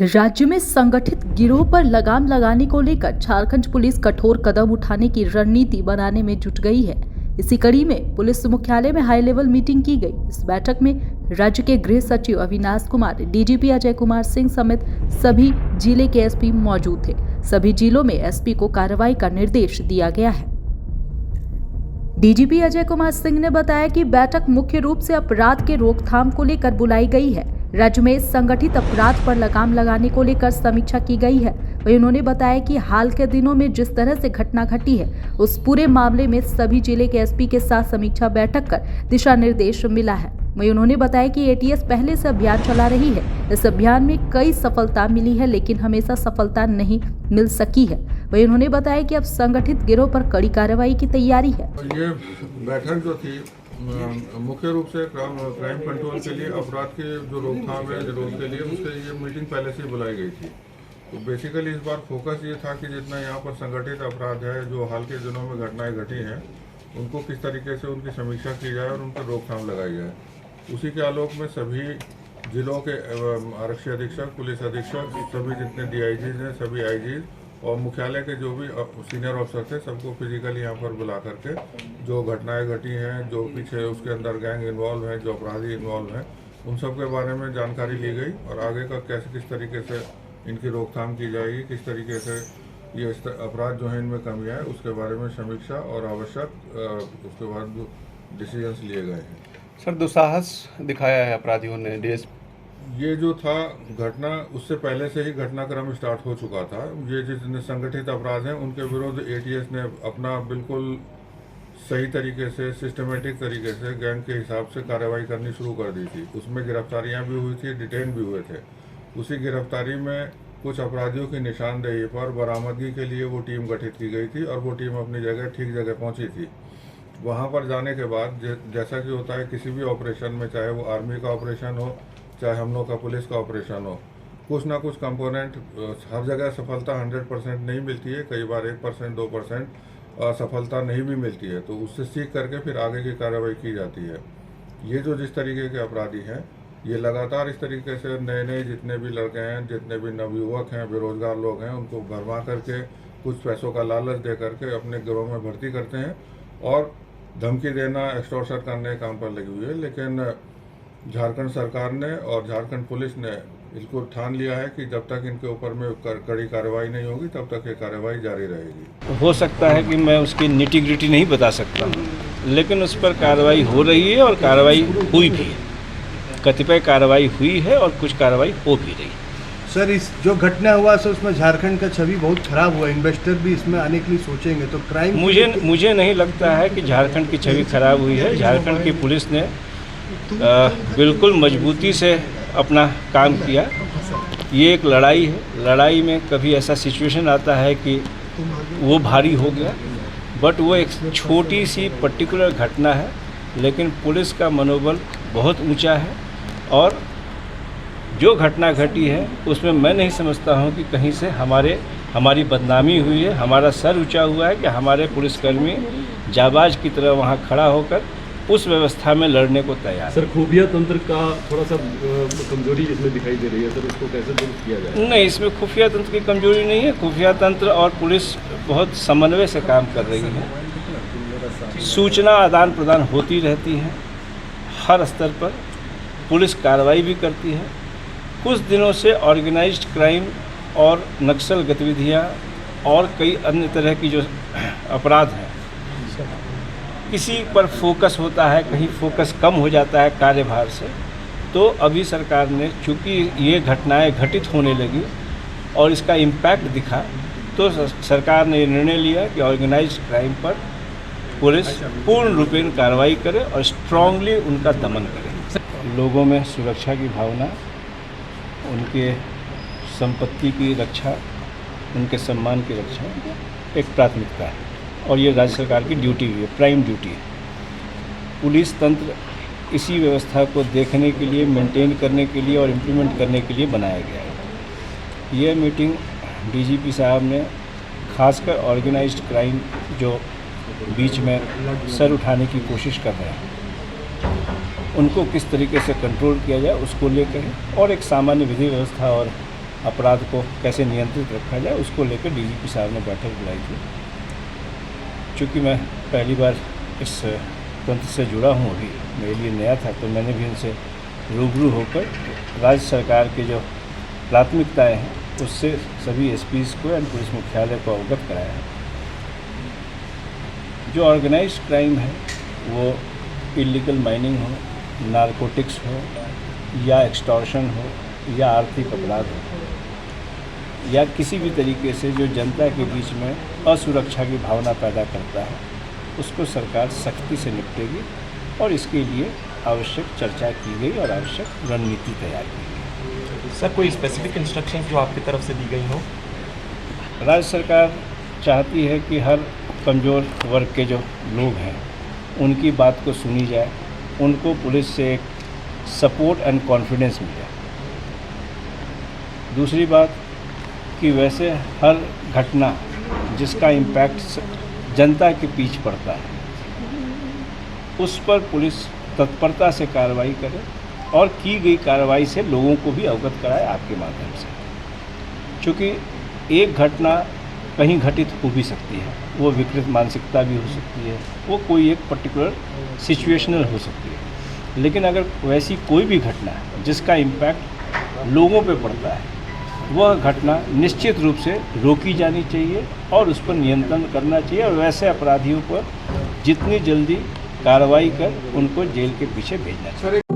राज्य में संगठित गिरोह पर लगाम लगाने को लेकर झारखंड पुलिस कठोर कदम उठाने की रणनीति बनाने में जुट गई है। इसी कड़ी में पुलिस मुख्यालय में हाई लेवल मीटिंग की गई। इस बैठक में राज्य के गृह सचिव अविनाश कुमार, डीजीपी अजय कुमार सिंह समेत सभी जिले के एसपी मौजूद थे। सभी जिलों में एसपी को कार्रवाई का निर्देश दिया गया है। डीजीपी अजय कुमार सिंह ने बताया कि बैठक मुख्य रूप से अपराध के रोकथाम को लेकर बुलाई गई है। राज्य में संगठित अपराध पर लगाम लगाने को लेकर समीक्षा की गई है। वहीं उन्होंने बताया कि हाल के दिनों में जिस तरह से घटना घटी है, उस पूरे मामले में सभी जिले के एसपी के साथ समीक्षा बैठक कर दिशा निर्देश मिला है। वहीं उन्होंने बताया कि एटीएस पहले से अभियान चला रही है। इस अभियान में कई सफलता मिली है, लेकिन हमेशा सफलता नहीं मिल सकी है। वहीं उन्होंने बताया कि अब संगठित गिरोह पर कड़ी कार्रवाई की तैयारी है। ये बैठक जो थी मुख्य रूप से क्राइम कंट्रोल के लिए, अपराध के जो रोकथाम है विरोध के लिए, उसके लिए मीटिंग पहले से ही बुलाई गई थी। तो बेसिकली इस बार फोकस ये था कि जितना यहाँ पर संगठित अपराध है, जो हाल के दिनों में घटनाएं घटी हैं, उनको किस तरीके से उनकी समीक्षा की जाए और उन पर रोकथाम लगाई जाए। उसी के आलोक में सभी जिलों के आरक्षी अधीक्षक, पुलिस अधीक्षक, सभी जितने डीआईजीज हैं, सभी आईजीज और मुख्यालय के जो भी सीनियर अफसर थे, सबको फिजिकली यहाँ पर बुला करके जो घटनाएं घटी हैं, जो पीछे उसके अंदर गैंग इन्वॉल्व हैं, जो अपराधी इन्वॉल्व हैं, उन सब के बारे में जानकारी ली गई और आगे का कैसे किस तरीके से इनकी रोकथाम की जाएगी, किस तरीके से ये अपराध जो है इनमें कमी है, उसके बारे में समीक्षा और आवश्यक उसके बाद डिसीजंस लिए गए हैं। सर, दुस्साहस दिखाया है अपराधियों ने। ये जो था घटना, उससे पहले से ही घटनाक्रम स्टार्ट हो चुका था। ये जितने संगठित अपराध हैं उनके विरुद्ध एटीएस ने अपना बिल्कुल सही तरीके से, सिस्टमेटिक तरीके से गैंग के हिसाब से कार्रवाई करनी शुरू कर दी थी। उसमें गिरफ्तारियां भी हुई थी, डिटेन भी हुए थे। उसी गिरफ्तारी में कुछ अपराधियों की निशानदेही पर बरामदगी के लिए वो टीम गठित की गई थी और वो टीम अपनी जगह ठीक जगह पहुंची थी। वहां पर जाने के बाद जैसा कि होता है किसी भी ऑपरेशन में, चाहे वो आर्मी का ऑपरेशन हो, चाहे हम लोग का पुलिस का ऑपरेशन हो, कुछ ना कुछ कंपोनेंट, हर जगह सफलता 100% नहीं मिलती है। कई बार 1%, 2% असफलता नहीं भी मिलती है, तो उससे सीख करके फिर आगे की कार्रवाई की जाती है। ये जो जिस तरीके के अपराधी हैं, ये लगातार इस तरीके से नए नए जितने भी लड़के हैं, जितने भी नवयुवक हैं, बेरोजगार लोग हैं, उनको भरमा करके कुछ पैसों का लालच दे करके अपने गिरोह में भर्ती करते हैं और धमकी देना, एक्सटॉर्शन करने काम पर लगी हुई है। लेकिन झारखंड सरकार ने और झारखंड पुलिस ने इसको ठान लिया है कि जब तक इनके ऊपर में कड़ी कार्रवाई नहीं होगी, तब तक ये कार्रवाई जारी रहेगी। हो सकता है कि मैं उसकी निटी-ग्रिटी नहीं बता सकता हूँ, लेकिन उस पर कार्रवाई हो रही है और कार्रवाई हुई भी है। कतिपय कार्रवाई हुई है और कुछ कार्रवाई हो भी रही है। सर, इस जो घटना हुआ सर, उसमें झारखंड का छवि बहुत खराब हुआ। इन्वेस्टर भी इसमें आने के लिए सोचेंगे तो क्राइम, मुझे नहीं लगता है कि झारखंड की छवि खराब हुई है। झारखंड की पुलिस ने बिल्कुल मजबूती से अपना काम किया। ये एक लड़ाई है। लड़ाई में कभी ऐसा सिचुएशन आता है कि वो भारी हो गया, बट वो एक छोटी सी पर्टिकुलर घटना है, लेकिन पुलिस का मनोबल बहुत ऊंचा है और जो घटना घटी है उसमें मैं नहीं समझता हूँ कि कहीं से हमारी बदनामी हुई है। हमारा सर ऊंचा हुआ है कि हमारे पुलिसकर्मी जाबाज की तरह वहाँ खड़ा होकर उस व्यवस्था में लड़ने को तैयार। सर, खुफिया तंत्र का थोड़ा सा कमजोरी इसमें दिखाई दे रही है सर, उसको कैसे दुरुस्त किया जाए? नहीं, इसमें खुफिया तंत्र की कमजोरी नहीं है। खुफिया तंत्र और पुलिस बहुत समन्वय से काम कर रही है। सूचना आदान प्रदान होती रहती है हर स्तर पर। पुलिस कार्रवाई भी करती है। कुछ दिनों से ऑर्गेनाइज्ड क्राइम और नक्सल गतिविधियां और कई अन्य तरह की जो अपराध हैं, किसी पर फोकस होता है, कहीं फोकस कम हो जाता है कार्यभार से। तो अभी सरकार ने, चूँकि ये घटनाएं घटित होने लगी और इसका इम्पैक्ट दिखा, तो सरकार ने निर्णय लिया कि ऑर्गेनाइज्ड क्राइम पर पुलिस पूर्ण रूपेण कार्रवाई करे और स्ट्रांगली उनका दमन करे। लोगों में सुरक्षा की भावना, उनके संपत्ति की रक्षा, उनके सम्मान की रक्षा एक प्राथमिकता है और ये राज्य सरकार की ड्यूटी भी है, प्राइम ड्यूटी है। पुलिस तंत्र इसी व्यवस्था को देखने के लिए, मेंटेन करने के लिए और इम्प्लीमेंट करने के लिए बनाया गया है। ये मीटिंग डीजीपी साहब ने खासकर ऑर्गेनाइज्ड क्राइम जो बीच में सर उठाने की कोशिश कर रहे हैं, उनको किस तरीके से कंट्रोल किया जाए उसको लेकर, और एक सामान्य विधि व्यवस्था और अपराध को कैसे नियंत्रित रखा जाए उसको लेकर डीजीपी साहब ने बैठक बुलाई थी। चूँकि मैं पहली बार इस तंत्र से जुड़ा हूँ, अभी मेरे लिए नया था, तो मैंने भी उनसे रूबरू होकर राज्य सरकार की जो प्राथमिकताएं हैं उससे सभी एसपीज़ को एंड पुलिस मुख्यालय को अवगत कराया है। जो ऑर्गेनाइज्ड क्राइम है वो इलीगल माइनिंग हो, नारकोटिक्स हो या एक्सटॉर्शन हो या आर्थिक अपराध हो या किसी भी तरीके से जो जनता के बीच में असुरक्षा की भावना पैदा करता है, उसको सरकार सख्ती से निपटेगी और इसके लिए आवश्यक चर्चा की गई और आवश्यक रणनीति तैयार की गई। सर, कोई स्पेसिफिक इंस्ट्रक्शन जो आपकी तरफ से दी गई हो? राज्य सरकार चाहती है कि हर कमज़ोर वर्ग के जो लोग हैं उनकी बात को सुनी जाए, उनको पुलिस से एक सपोर्ट एंड कॉन्फिडेंस मिले। दूसरी बात कि वैसे हर घटना जिसका इम्पैक्ट जनता के पीछ पड़ता है उस पर पुलिस तत्परता से कार्रवाई करे और की गई कार्रवाई से लोगों को भी अवगत कराए आपके माध्यम से। क्योंकि एक घटना कहीं घटित हो भी सकती है, वो विकृत मानसिकता भी हो सकती है, वो कोई एक पर्टिकुलर सिचुएशनल हो सकती है, लेकिन अगर वैसी कोई भी घटना है जिसका इम्पैक्ट लोगों पे पड़ता है, वह घटना निश्चित रूप से रोकी जानी चाहिए और उस पर नियंत्रण करना चाहिए और वैसे अपराधियों पर जितनी जल्दी कार्रवाई कर उनको जेल के पीछे भेजना चाहिए।